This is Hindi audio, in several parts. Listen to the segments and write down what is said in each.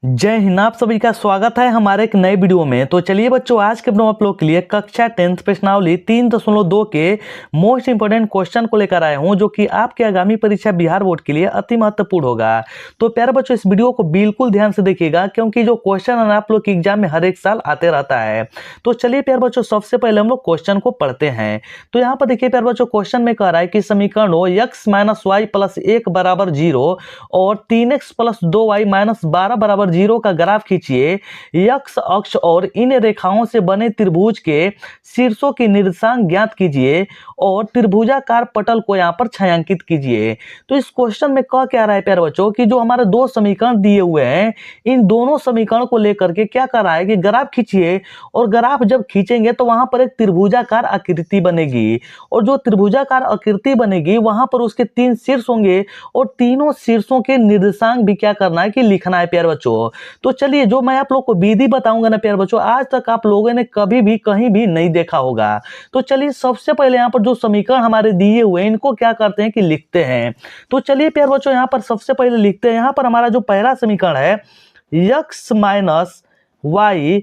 जय हिंद। आप सभी का स्वागत है हमारे एक नए वीडियो में। तो चलिए बच्चों, आज के आप लोग के लिए कक्षा 10th प्रश्नावली 3.2 के मोस्ट इंपोर्टेंट क्वेश्चन को लेकर आया हूं, जो कि आपके आगामी परीक्षा बिहार बोर्ड के लिए अति महत्वपूर्ण होगा। तो प्यारे बच्चों, इस वीडियो को बिल्कुल ध्यान से देखिएगा, क्योंकि जो क्वेश्चन है आप लोग के एग्जाम में हर एक साल आते रहता है। तो चलिए प्यारे बच्चों, सबसे पहले हम लोग क्वेश्चन को पढ़ते हैं। तो यहाँ पर देखिए प्यारे बच्चों, क्वेश्चन में कह रहा है कि समीकरण x - y + 1 = 0 और 3x + 2y - 12 = 0 का ग्राफ खींचिए। x अक्ष और इन रेखाओं से बने त्रिभुज के शीर्षों की निर्देशांक ज्ञात कीजिए और त्रिभुजाकार पटल को यहाँ पर छायांकित कीजिए। तो इस क्वेश्चन में कह क्या रहा है प्यारे बच्चों कि जो हमारे दो समीकरण दिए हुए हैं, इन दोनों समीकरण को लेकर के क्या कर रहा है कि ग्राफ खींचिए, और ग्राफ जब खींचेंगे तो वहां पर एक त्रिभुजाकार आकृति बनेगी, और जो त्रिभुजाकार आकृति बनेगी वहां पर उसके 3 शीर्ष होंगे, और तीनों शीर्षों के निर्देशांक भी क्या करना है कि लिखना है प्यारे बच्चों। तो चलिए, जो मैं आप लोग को विधि बताऊंगा ना प्यारे बच्चों, आज तक आप लोगों ने कभी भी कहीं भी नहीं देखा होगा। तो चलिए, सबसे पहले यहाँ पर जो समीकरण हमारे दिए हुए हैं, इनको क्या करते हैं कि लिखते हैं। तो चलिए प्यारे बच्चों, यहाँ पर सबसे पहले लिखते हैं। यहाँ पर हमारा जो पहला समीकरण है x - y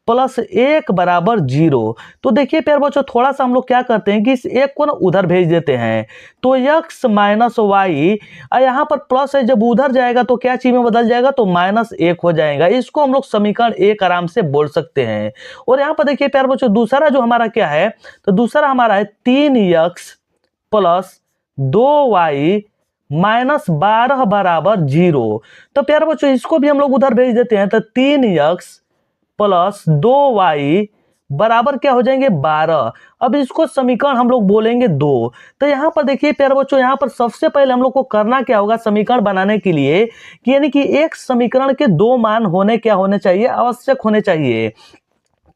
+ 1 = 0। तो देखिए प्यारे बच्चों, थोड़ा सा हम लोग क्या करते हैं कि इस एक को ना उधर भेज देते हैं। तो x - y, यहाँ पर प्लस है, जब उधर जाएगा तो क्या चीज में बदल जाएगा, तो -1 हो जाएगा। इसको हम लोग समीकरण 1 आराम से बोल सकते हैं। और यहाँ पर देखिए प्यारे बच्चों, दूसरा जो हमारा क्या है, तो दूसरा हमारा है 3x + 2y - 12 = 0। तो प्यारे बच्चों, इसको भी हम लोग उधर भेज देते हैं। तो 3x + 2y बराबर क्या हो जाएंगे, 12। अब इसको समीकरण हम लोग बोलेंगे 2। तो यहाँ पर देखिए प्यारे बच्चों, यहाँ पर सबसे पहले हम लोग को करना क्या होगा समीकरण बनाने के लिए, कि यानी कि एक समीकरण के 2 मान क्या होने चाहिए, आवश्यक होने चाहिए।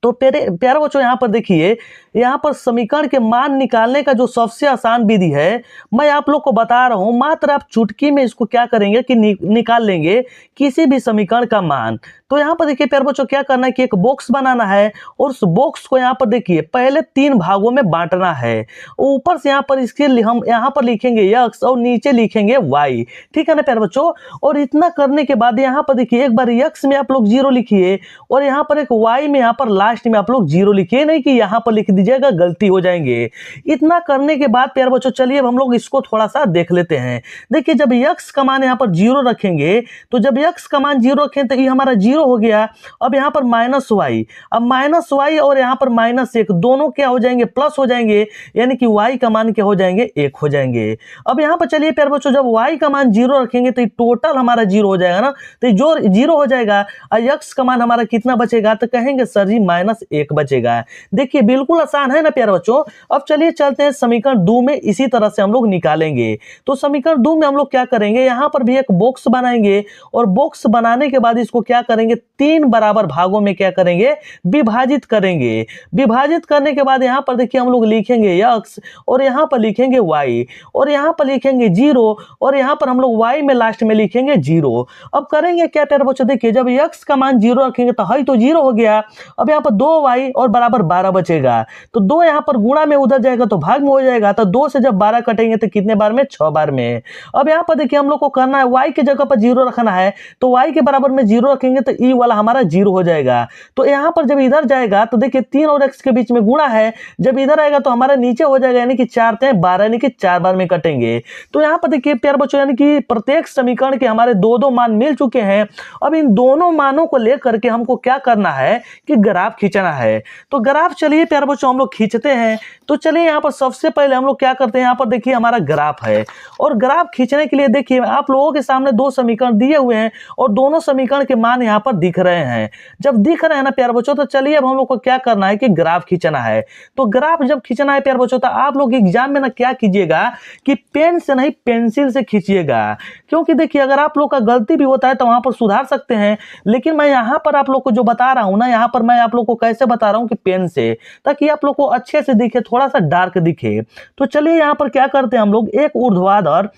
तो प्यारे बच्चों, यहाँ पर देखिए, यहाँ पर समीकरण के मान निकालने का जो सबसे आसान विधि है, मैं आप लोग को बता रहा हूं। मात्र आप चुटकी में इसको क्या करेंगे कि निकाल लेंगे किसी भी समीकरण का मान। तो यहाँ पर देखिए प्यारे बच्चों, क्या करना है कि एक बॉक्स बनाना है, और उस बॉक्स को यहाँ पर देखिए पहले 3 भागों में बांटना है। ऊपर से यहाँ पर इसके हम यहाँ पर लिखेंगे x और नीचे लिखेंगे y। ठीक है ना प्यारे बच्चों। और इतना करने के बाद यहाँ पर देखिए, एक बार x में आप लोग 0 लिखिए, और यहाँ पर एक y में यहाँ पर लास्ट में आप लोग 0 लिखिए, नहीं कि यहाँ पर लिख दीजिएगा, गलती हो जाएंगे। इतना करने के बाद प्यारे बच्चों, चलिए अब हम लोग इसको थोड़ा सा देख लेते हैं। देखिए, जब x का मान यहाँ पर 0 रखेंगे, तो जब x का मान 0 रखें तो ये हमारा 0 हो गया। अब यहाँ पर -y, अब -y और यहाँ पर -1 दोनों क्या हो जाएंगे, प्लस हो जाएंगे, यानी कि y का मान क्या हो जाएंगे, 1 हो जाएंगे। अब यहाँ पर चलिए प्यारे बच्चों, जब y का मान 0 रखेंगे तो टोटल हमारा 0 हो जाएगा ना, तो जो 0 हो जाएगा, और x का मान हमारा कितना बचेगा, तो कहेंगे सर जी -1 बचेगा। देखिए बिल्कुल आसान है ना प्यारे बच्चों। अब चलिए चलते हैं समीकरण 2 में, इसी तरह से हम लोग निकालेंगे। तो समीकरण 2 में हम लोग क्या करेंगे, यहाँ पर भी एक बॉक्स बनाएंगे, और बॉक्स बनाने के बाद इसको क्या करेंगे, 3 बराबर भागों में क्या करेंगे, विभाजित करेंगे। विभाजित करने के बाद यहाँ पर देखिए हम लोग लिखेंगे x, और यहाँ पर लिखेंगे y, और यहाँ पर लिखेंगे 0, और यहाँ पर हम लोग y में लास्ट में लिखेंगे 0। अब करेंगे क्या प्यारे बच्चों, देखिए जब x का मान 0 रखेंगे तो है तो 0 हो गया। अब यहाँ पर 2y और बराबर 12 बचेगा, तो 2 यहाँ पर गुणा में उधर जाएगा तो भाग में हो जाएगा। तो 2 से जब 12 कटेंगे तो कितने बार में, 6 बार में। अब यहाँ पर देखिए हम लोग को करना है, y की जगह पर 0 रखना है, तो y के बराबर में 0 रखेंगे तो e वाला हमारा 0 हो जाएगा। तो यहाँ पर जब इधर जाएगा तो देखिए 3 और x के बीच में गुणा है, जब इधर आएगा तो हमारा नीचे हो जाएगा, यानी कि 4 × 12, यानी कि 4 बार में कटेंगे। तो यहाँ पर देखिए प्यारे बच्चों, यानी कि प्रत्येक समीकरण के हमारे 2-2 मान मिल चुके हैं। अब इन दोनों मानों को लेकर के हमको क्या करना है कि ग्राफ खींचना है। तो ग्राफ चलिए प्यारे बच्चों हम लोग खींचते हैं। तो चलिए यहाँ पर सबसे पहले हम लोग क्या करते हैं, यहाँ पर देखिए हमारा ग्राफ है, और ग्राफ खींचने के लिए देखिए आप लोगों के सामने 2 समीकरण दिए हुए हैं, और दोनों समीकरण के मान यहाँ पर दिख रहे हैं। जब दिख रहे हैं ना प्यारे बच्चों, तो चलिए अब हम लोग को क्या करना है कि ग्राफ खींचना है। तो ग्राफ जब खींचना है प्यारे बच्चों, तो आप लोग एग्जाम में ना क्या कीजिएगा कि पेन से नहीं पेंसिल से खींचिएगा, क्योंकि देखिए अगर आप लोग का गलती भी होता है तो वहां पर सुधार सकते हैं। लेकिन मैं यहाँ पर आप लोग को जो बता रहा हूँ ना, यहाँ पर मैं आप लोग को कैसे बता रहा हूँ कि पेन से, ताकि आप लोग को अच्छे से दिखे, थोड़ा सा डार्क दिखे। तो चलिए यहाँ पर क्या करते हैं हम लोग, एक ऊर्ध्वाधर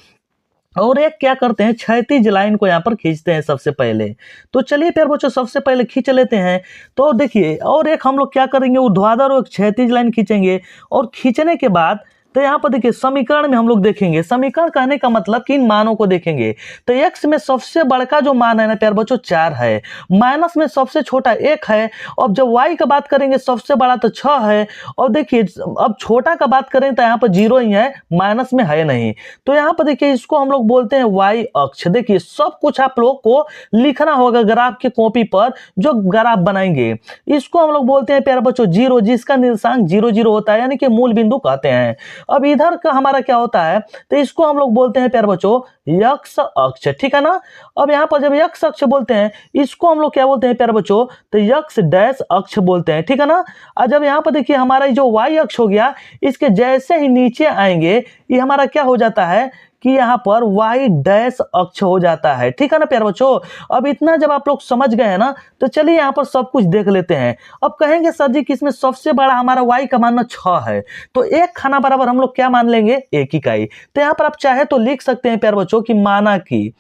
और एक क्या करते हैं, क्षैतिज लाइन को यहाँ पर खींचते हैं सबसे पहले। तो चलिए प्यारे बच्चों सबसे पहले खींच लेते हैं। तो देखिए, और एक हम लोग क्या करेंगे, ऊर्ध्वाधर और क्षैतिज लाइन खींचेंगे, और खींचने के बाद तो यहाँ पर देखिए समीकरण में हम लोग देखेंगे, समीकरण कहने का मतलब कि इन मानों को देखेंगे। तो x में सबसे बड़का जो मान है ना प्यार बच्चों 4 है, माइनस में सबसे छोटा 1 है, अब जब y का बात करेंगे सबसे बड़ा तो 6 है, और देखिए अब छोटा का बात करें तो यहाँ पर 0 ही है, माइनस में है नहीं। तो यहाँ पर देखिए इसको हम लोग बोलते हैं y अक्ष। देखिए सब कुछ आप लोग को लिखना होगा ग्राफ के कॉपी पर, जो ग्राफ बनाएंगे इसको हम लोग बोलते हैं प्यारे बच्चों 0, जिसका निर्देशांक 0 0 होता है, यानी कि मूल बिंदु कहते हैं। अब इधर का हमारा क्या होता है, तो इसको हम लोग बोलते हैं प्यारे बच्चों x अक्ष, ठीक है ना। अब यहाँ पर जब x अक्ष बोलते हैं इसको हम लोग क्या बोलते हैं प्यारे बच्चों, तो x डैश अक्ष बोलते हैं, ठीक है ना। और जब यहाँ पर देखिए हमारा जो y अक्ष हो गया, इसके जैसे ही नीचे आएंगे ये हमारा क्या हो जाता है कि यहाँ पर y डैश अक्ष हो जाता है, ठीक है ना प्यारे बच्चों। अब इतना जब आप लोग समझ गए हैं ना, तो चलिए यहाँ पर सब कुछ देख लेते हैं। अब कहेंगे सर जी कि इसमें सबसे बड़ा हमारा y का मान 6 है, तो एक खाना बराबर हम लोग क्या मान लेंगे, 1 इकाई। तो यहाँ पर आप चाहे तो लिख सकते हैं प्यारे बच्चों कि माना कि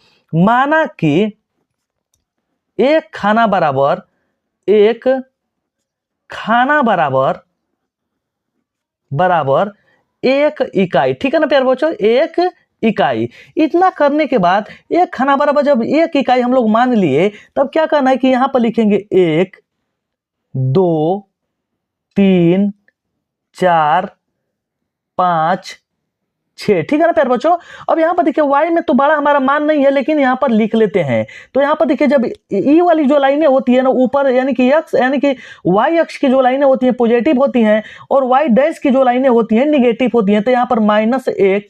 एक खाना बराबर 1 इकाई, ठीक है ना प्यारे बच्चों, 1 इकाई। इतना करने के बाद एक खाना बराबर जब 1 इकाई हम लोग मान लिए, तब क्या करना है कि यहां पर लिखेंगे 1 2 3 4 5 6, ठीक है ना प्यारे बच्चों। अब यहाँ पर देखिए y में तो बड़ा हमारा मान नहीं है, लेकिन यहाँ पर लिख लेते हैं। तो यहाँ पर देखिए जब ई वाली जो लाइनें होती है ना ऊपर, यानी कि x यानी कि y अक्ष की जो लाइनें होती हैं पॉजिटिव होती हैं, और y डैश की जो लाइनें होती हैं निगेटिव होती हैं। तो यहाँ पर -1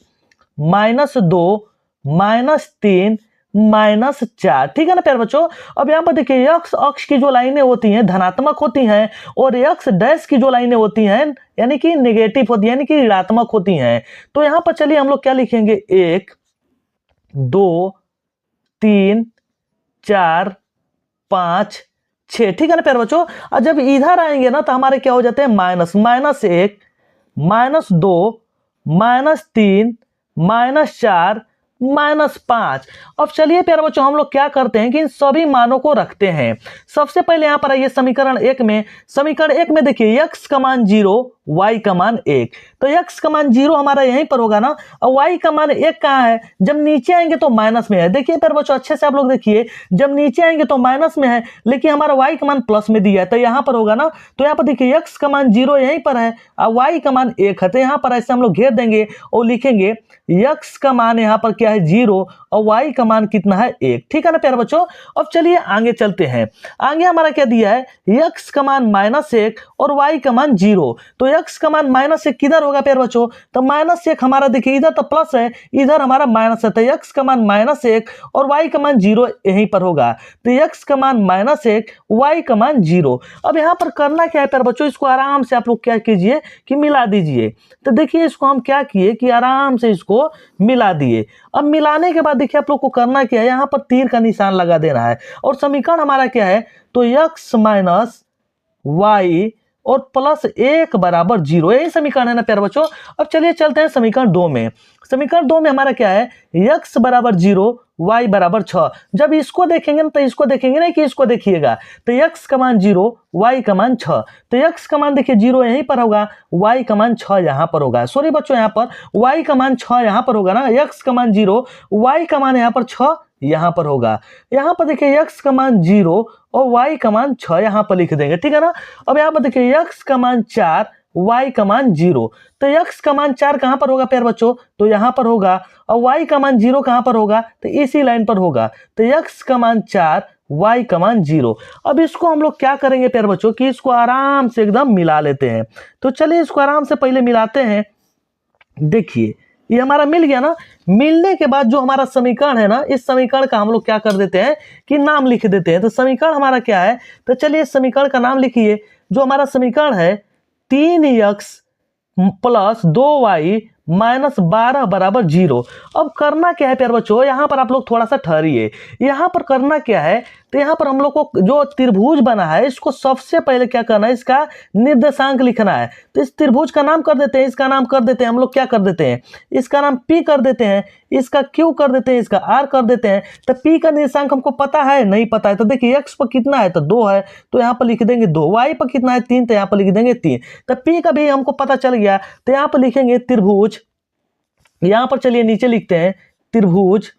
-2 -3 -4, ठीक है ना प्यारे बच्चों। अब यहाँ पर देखिए x अक्ष की जो लाइनें होती हैं धनात्मक होती हैं, और x डैश की जो लाइनें होती हैं यानी कि नेगेटिव होती है, यानी कि ऋणात्मक होती हैं। तो यहाँ पर चलिए हम लोग क्या लिखेंगे, 1 2 3 4 5 6, ठीक है ना प्यारे बच्चों। और जब इधर आएंगे ना तो हमारे क्या हो जाते हैं, -1 -2 -3 -4 -5। अब चलिए प्यारे बच्चों हम लोग क्या करते हैं कि इन सभी मानों को रखते हैं। सबसे पहले यहां पर आइए समीकरण 1 में। समीकरण 1 में देखिए x का मान 0, y का मान 1। तो x का मान 0 हमारा यहीं पर होगा ना, और y का मान 1 कहाँ है, जब नीचे आएंगे तो माइनस में है। देखिए प्यारे बच्चों अच्छे से आप लोग देखिए, जब नीचे आएंगे तो माइनस में है, लेकिन हमारा y का मान प्लस में दिया है, तो यहाँ पर होगा ना। तो यहाँ पर देखिए x का मान 0 यहीं पर है और y का मान 1 है, तो यहाँ पर ऐसे हम लोग घेर देंगे और लिखेंगे x का मान यहाँ पर क्या है 0 और y का मान कितना है 1, ठीक है ना प्यारे बच्चों। अब चलिए आगे चलते हैं। आगे हमारा क्या दिया है, x का मान -1 और y का मान 0। तो x का मान -1 किधर होगा प्यारे बच्चों, तो -1 हमारा देखिए इधर तो प्लस है, इधर हमारा माइनस है, तो x का मान -1 और y का मान 0 यहीं पर होगा। तो x का मान -1 y का मान 0। अब यहाँ पर करना क्या है प्यारे बच्चों, इसको आराम से आप लोग क्या कीजिए कि मिला दीजिए। तो देखिए इसको हम क्या किए कि आराम से इसको मिला दिए। अब मिलाने के बाद देखिए आप लोग को करना क्या है, यहाँ पर तीर का निशान लगा देना है, और समीकरण हमारा क्या है, तो x माइनस y और प्लस 1 बराबर 0, यही समीकरण है ना प्यारे बच्चों। अब चलिए चलते हैं समीकरण 2 में। समीकरण 2 में हमारा क्या है, x बराबर 0 y बराबर 6। जब इसको देखेंगे ना तो इसको देखेंगे नहीं कि इसको देखिएगा, तो x का मान 0 y का मान 6। तो x का मान देखिए 0 यहीं पर होगा, y का मान 6 यहाँ पर होगा। सॉरी बच्चों यहाँ पर y का मान 6 यहाँ पर होगा ना, x का मान 0 y का मान यहाँ पर 6 यहाँ पर होगा। यहाँ पर देखिए x का मान 0 और y का मान 6 यहाँ पर लिख देंगे, ठीक है ना। अब यहाँ पर देखिए x का मान 4 y का मान 0। तो x का मान 4 कहाँ पर होगा प्यारे बच्चों, तो यहाँ पर होगा, और y का मान 0 कहाँ पर होगा, तो इसी लाइन पर होगा। तो x का मान 4 y का मान 0। अब इसको हम लोग क्या करेंगे प्यारे बच्चों कि इसको आराम से एकदम मिला लेते हैं। तो चलिए इसको आराम से पहले मिलाते हैं। देखिए ये हमारा मिल गया ना। मिलने के बाद जो हमारा समीकरण है ना, इस समीकरण का हम लोग क्या कर देते हैं कि नाम लिख देते हैं। तो समीकरण हमारा क्या है, तो चलिए इस समीकरण का नाम लिखिए। जो हमारा समीकरण है 3x प्लस 2y माइनस 12 बराबर 0। अब करना क्या है प्यारे बच्चों, यहाँ पर आप लोग थोड़ा सा ठहरिए। यहाँ पर करना क्या है, तो यहाँ पर हम लोग को जो त्रिभुज बना है इसको सबसे पहले क्या करना है, इसका निर्देशांक लिखना है। तो इस त्रिभुज का नाम कर देते हैं, इसका नाम कर देते हैं हम लोग क्या कर देते हैं, इसका नाम P कर देते हैं, इसका Q कर देते हैं, इसका R कर देते हैं। तो P का निर्देशांक हमको पता है, नहीं पता है तो देखिए x पर कितना है तो 2 है, तो यहाँ पर लिख देंगे 2, y पर कितना है 3, तो यहाँ पर लिख देंगे 3। तो P का भी हमको पता चल गया, तो यहाँ पर लिखेंगे त्रिभुज, यहाँ पर चलिए नीचे लिखते हैं त्रिभुज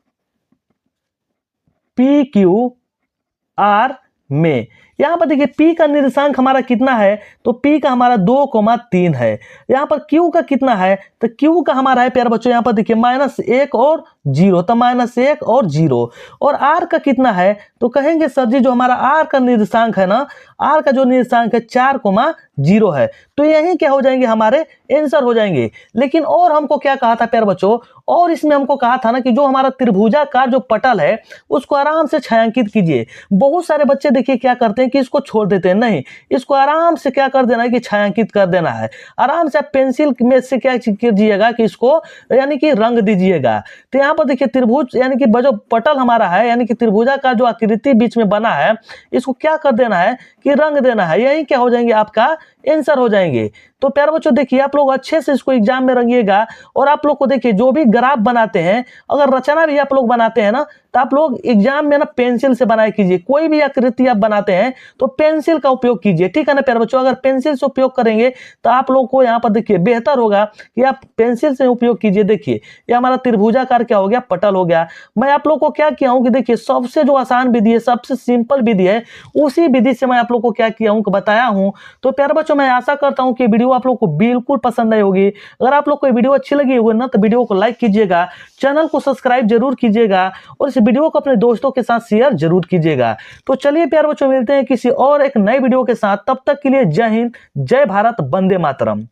PQR में। यहाँ पर देखिए P का निर्देशांक हमारा कितना है, तो P का हमारा 2,3 है। यहाँ पर Q का कितना है, तो Q का हमारा है प्यारे बच्चों यहाँ पर देखिए -1 और 0, तो -1 और 0। और R का कितना है, तो कहेंगे सर जी जो हमारा R का निर्देशांक है ना, R का जो निर्देशांक है 4,0 है। तो यही क्या हो जाएंगे, हमारे आंसर हो जाएंगे। लेकिन और हमको क्या कहा था प्यारे बच्चों, और इसमें हमको कहा था ना कि जो हमारा त्रिभुजाकार जो पटल है उसको आराम से छायांकित कीजिए। बहुत सारे बच्चे देखिए क्या करते हैं कि इसको छोड़ देते हैं, नहीं, इसको आराम से क्या कर देना है कि छायांकित कर देना है। आराम से आप पेंसिल में से क्या कीजिएगा कि इसको यानी कि रंग दीजिएगा। तो यहाँ पर देखिए त्रिभुज यानी कि जो पटल हमारा है यानी कि त्रिभुजाकार जो आकृति बीच में बना है इसको क्या कर देना है कि रंग देना है। यही क्या हो जाएंगे, आपका आंसर हो जाएंगे। तो प्यारे बच्चों देखिए आप लोग अच्छे से इसको एग्जाम में रंगिएगा। और आप लोग को देखिए जो भी ग्राफ बनाते हैं, अगर रचना भी आप लोग बनाते हैं ना, तो आप लोग एग्जाम में ना पेंसिल से बनाया कीजिए। कोई भी आकृति आप बनाते हैं तो पेंसिल का उपयोग कीजिए, ठीक है ना प्यारे बच्चों। अगर पेंसिल से उपयोग करेंगे तो आप लोग को यहाँ पर देखिए बेहतर होगा कि आप पेंसिल से उपयोग कीजिए। देखिए ये हमारा त्रिभुजाकार क्या हो गया, पटल हो गया। मैं आप लोग को क्या किया हूँ कि देखिए सबसे जो आसान विधि है, सबसे सिंपल विधि है, उसी विधि से मैं आप लोग को क्या किया हूँ बताया हूँ। तो प्यारे बच्चों मैं आशा करता हूँ कि वीडियो आप लोग को बिल्कुल पसंद आई होगी। अगर आप लोग को वीडियो अच्छी लगी होगी ना तो वीडियो को लाइक कीजिएगा, चैनल को सब्सक्राइब जरूर कीजिएगा और इस वीडियो को अपने दोस्तों के साथ शेयर जरूर कीजिएगा। तो चलिए प्यारे बच्चों मिलते हैं किसी और एक नए वीडियो के साथ, तब तक के लिए जय हिंद, जय भारत, वंदे मातरम।